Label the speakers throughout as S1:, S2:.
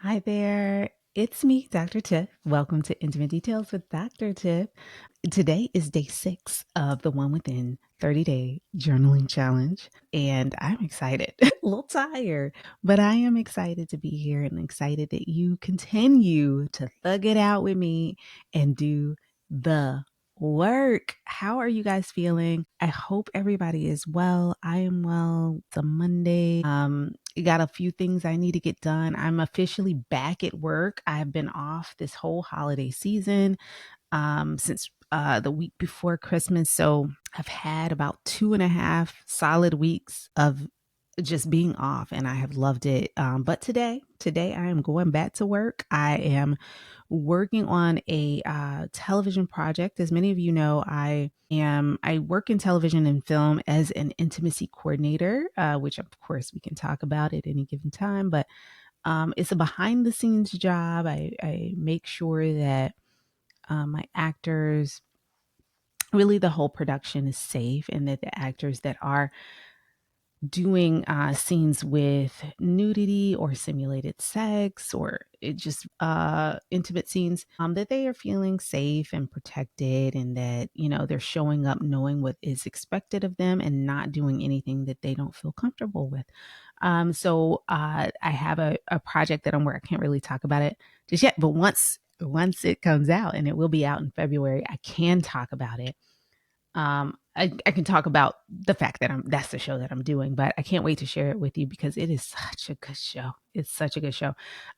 S1: Hi there. It's me, Dr. Tiff. Welcome to Intimate Details with Dr. Tiff. Today is day 6 of the One Within 30-Day Journaling Challenge, and I'm excited. A little tired, but I am excited to be here and excited that you continue to thug it out with me and do the work. How are you guys feeling? I hope everybody is well. I am well. It's a Monday. Got a few things I need to get done. I'm officially back at work. I've been off this whole holiday season since the week before Christmas. So I've had about 2.5 solid weeks of just being off, and I have loved it. But today I am going back to work. I am working on a television project. As many of you know, I work in television and film as an intimacy coordinator, which of course we can talk about at any given time. But it's a behind the scenes job. I make sure that my actors, really the whole production is safe, and that the actors that are doing scenes with nudity or simulated sex or it just intimate scenes, that they are feeling safe and protected, and that they're showing up knowing what is expected of them and not doing anything that they don't feel comfortable with. So I have a project that I'm where I can't really talk about it just yet, but once it comes out, and it will be out in February, I can talk about it. I can talk about the fact that that's the show that I'm doing, but I can't wait to share it with you because it is such a good show. It's such a good show.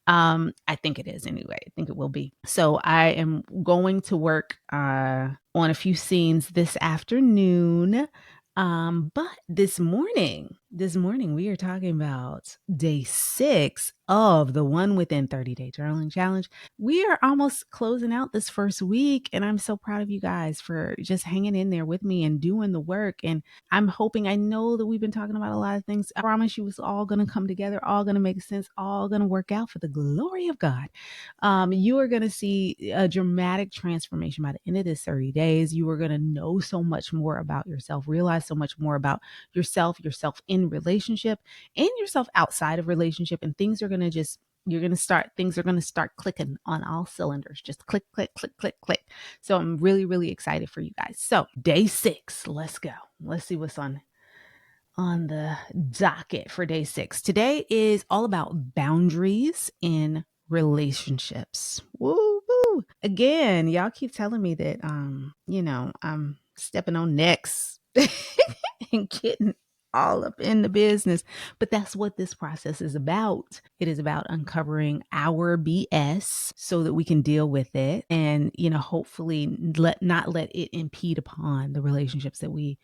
S1: I think it is anyway. I think it will be. So I am going to work on a few scenes this afternoon. But this morning we are talking about day 6 of the One Within 30-Day Journaling Challenge. We are almost closing out this first week, and I'm so proud of you guys for just hanging in there with me and doing the work. And I'm hoping, I know that we've been talking about a lot of things. I promise you it's all going to come together, all going to make sense, all going to work out for the glory of God. You are going to see a dramatic transformation by the end of this 30 days. You are going to know so much more about yourself, realize so much more about yourself in relationship and yourself outside of relationship. And things are going to things are going to start clicking on all cylinders. Just click, click, click, click, click. So I'm really, really excited for you guys. So day 6, let's go. Let's see what's on the docket for day 6. Today is all about boundaries in relationships. Woo woo. Again, y'all keep telling me that I'm stepping on necks and getting all up in the business. But that's what this process is about. It is about uncovering our BS so that we can deal with it and, hopefully not let it impede upon the relationships that we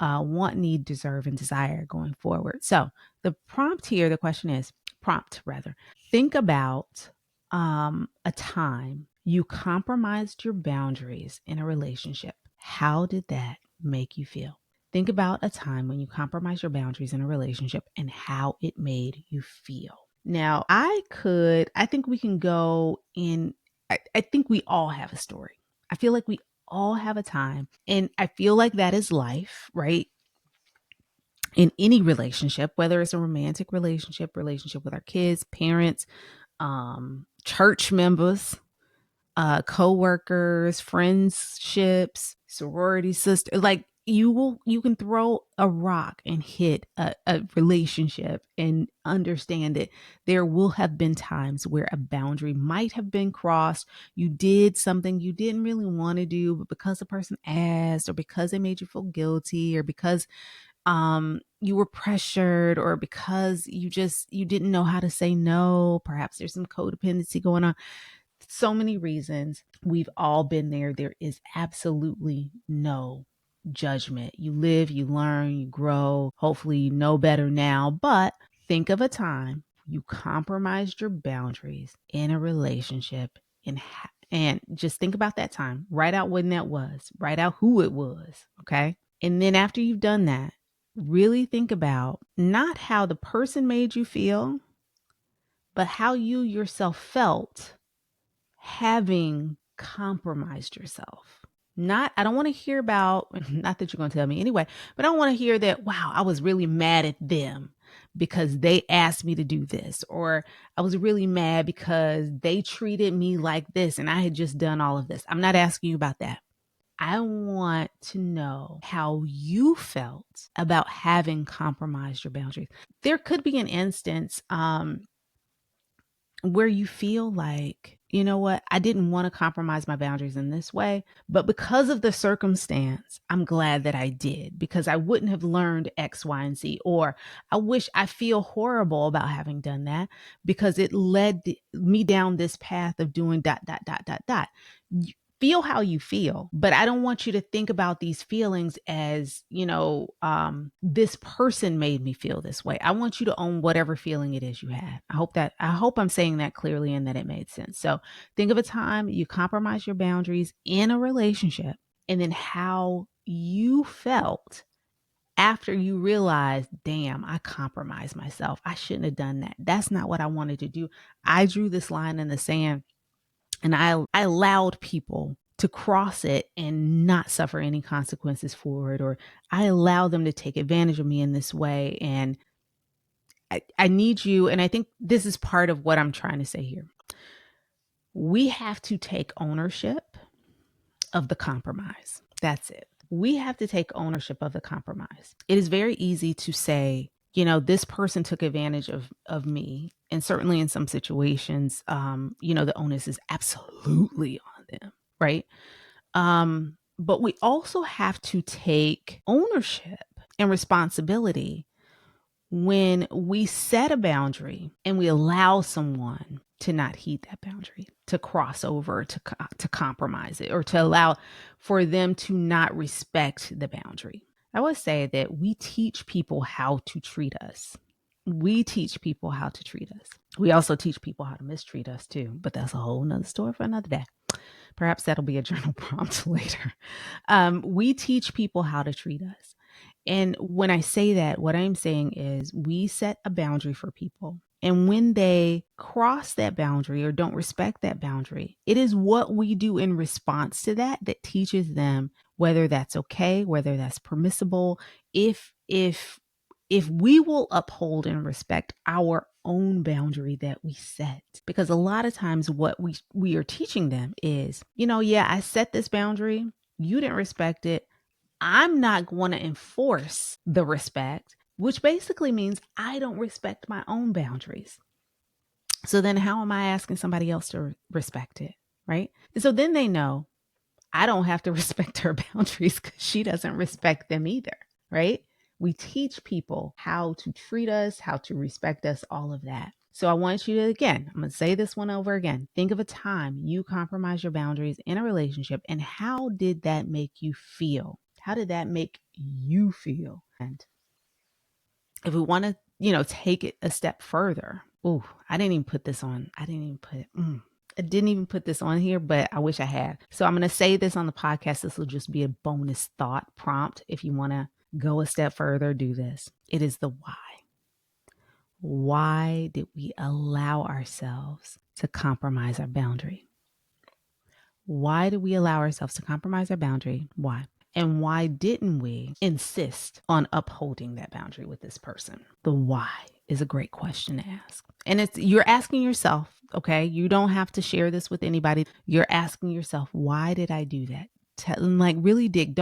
S1: want, need, deserve, and desire going forward. So the prompt rather, think about a time you compromised your boundaries in a relationship. How did that make you feel? Think about a time when you compromised your boundaries in a relationship and how it made you feel. Now, I think we can go in, I think we all have a story. I feel like we all have a time, and I feel like that is life, right? In any relationship, whether it's a romantic relationship with our kids, parents, church members, co-workers, friendships, sorority sister, like you can throw a rock and hit a relationship and understand it. There will have been times where a boundary might have been crossed. You did something you didn't really want to do, but because the person asked, or because they made you feel guilty, or because you were pressured, or because you didn't know how to say no. Perhaps there's some codependency going on. So many reasons. We've all been there. There is absolutely no judgment. You live, you learn, you grow. Hopefully you know better now, but think of a time you compromised your boundaries in a relationship, and just think about that time. Write out when that was. Write out who it was, okay? And then after you've done that, really think about not how the person made you feel, but how you yourself felt having compromised yourself. I don't want to hear not that you're going to tell me anyway, but I don't want to hear that, wow, I was really mad at them. because they asked me to do this, or I was really mad because they treated me like this and I had just done all of this. I'm not asking you about that. I want to know how you felt about having compromised your boundaries. There could be an instance where you feel like, you know what, I didn't want to compromise my boundaries in this way, but because of the circumstance, I'm glad that I did because I wouldn't have learned X, Y, and Z. Or I feel horrible about having done that because it led me down this path of doing dot, dot, dot, dot, dot. Feel how you feel, but I don't want you to think about these feelings as, this person made me feel this way. I want you to own whatever feeling it is you had. I hope I'm saying that clearly and that it made sense. So think of a time you compromise your boundaries in a relationship and then how you felt after you realized, damn, I compromised myself. I shouldn't have done that. That's not what I wanted to do. I drew this line in the sand and I allowed people to cross it and not suffer any consequences for it, or I allowed them to take advantage of me in this way. And I need you, and I think this is part of what I'm trying to say here. We have to take ownership of the compromise. That's it. We have to take ownership of the compromise. It is very easy to say, this person took advantage of me. And certainly in some situations, the onus is absolutely on them, right? But we also have to take ownership and responsibility when we set a boundary and we allow someone to not heed that boundary, to cross over, to compromise it, or to allow for them to not respect the boundary. I would say that we teach people how to treat us. We teach people how to treat us. We also teach people how to mistreat us too, but that's a whole nother story for another day. Perhaps that'll be a journal prompt later. We teach people how to treat us. And when I say that, what I'm saying is we set a boundary for people. And when they cross that boundary or don't respect that boundary, it is what we do in response to that that teaches them whether that's okay, whether that's permissible, if we will uphold and respect our own boundary that we set. Because a lot of times what we are teaching them is, I set this boundary, you didn't respect it, I'm not going to enforce the respect, which basically means I don't respect my own boundaries. So then how am I asking somebody else to respect it, right? And so then they know I don't have to respect her boundaries because she doesn't respect them either, right? We teach people how to treat us, how to respect us, all of that. So I want you to, again, I'm going to say this one over again. Think of a time you compromised your boundaries in a relationship and how did that make you feel? How did that make you feel? And if we want to, take it a step further. Oh, I didn't even put this on. I didn't even put this on here, but I wish I had. So I'm going to say this on the podcast. This will just be a bonus thought prompt. If you want to go a step further, do this. It is the why. Why did we allow ourselves to compromise our boundary? Why did we allow ourselves to compromise our boundary? Why? And why didn't we insist on upholding that boundary with this person? The why is a great question to ask. And you're asking yourself, okay? You don't have to share this with anybody. You're asking yourself, why did I do that? Really dig.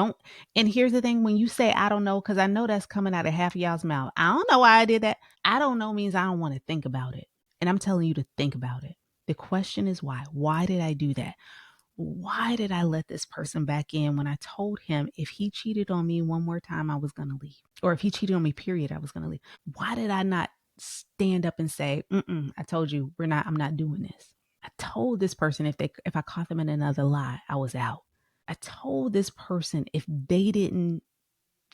S1: And here's the thing, when you say, I don't know, because I know that's coming out of half of y'all's mouth. I don't know why I did that. I don't know means I don't want to think about it. And I'm telling you to think about it. The question is why? Why did I do that? Why did I let this person back in when I told him if he cheated on me one more time, I was going to leave? Or if he cheated on me, period, I was going to leave. Why did I not stand up and say, I told you I'm not doing this. I told this person if I caught them in another lie, I was out. I told this person if they didn't,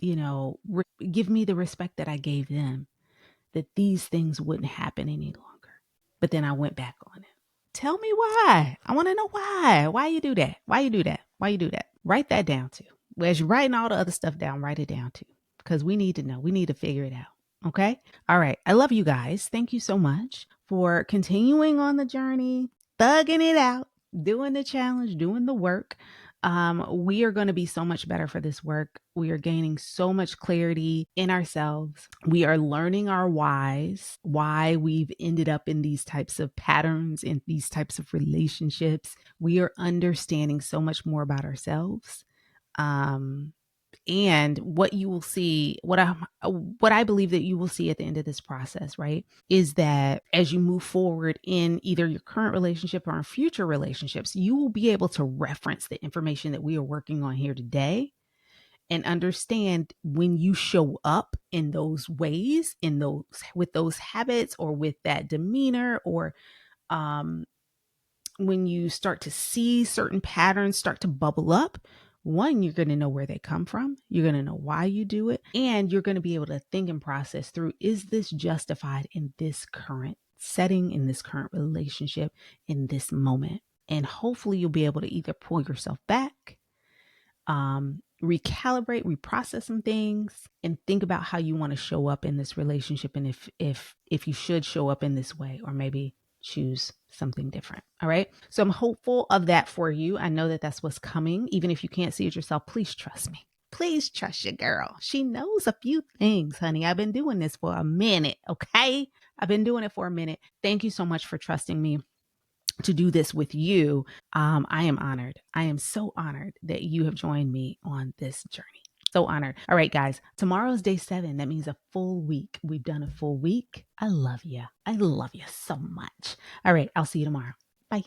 S1: give me the respect that I gave them, that these things wouldn't happen any longer. But then I went back on it. Tell me why. I want to know why. Why you do that? Why you do that? Why you do that? Write that down too. As you're writing all the other stuff down, write it down too. Because we need to know. We need to figure it out. Okay? All right. I love you guys. Thank you so much for continuing on the journey, thugging it out, doing the challenge, doing the work. We are going to be so much better for this work. We are gaining so much clarity in ourselves. We are learning our whys, why we've ended up in these types of patterns, in these types of relationships. We are understanding so much more about ourselves. And what you will see, what I believe that you will see at the end of this process, right, is that as you move forward in either your current relationship or in future relationships, you will be able to reference the information that we are working on here today and understand when you show up in those ways, in those with those habits or with that demeanor, or um when you start to see certain patterns start to bubble up. One, you're going to know where they come from. You're going to know why you do it. And you're going to be able to think and process through, is this justified in this current setting, in this current relationship, in this moment? And hopefully you'll be able to either pull yourself back, recalibrate, reprocess some things, and think about how you want to show up in this relationship, and if you should show up in this way, or maybe choose something different. All right. So I'm hopeful of that for you. I know that that's what's coming. Even if you can't see it yourself, please trust me. Please trust your girl. She knows a few things, honey. I've been doing this for a minute. Okay. I've been doing it for a minute. Thank you so much for trusting me to do this with you. I am honored. I am so honored that you have joined me on this journey. So honored. All right, guys, tomorrow's day 7. That means a full week. We've done a full week. I love you. I love you so much. All right, I'll see you tomorrow. Bye.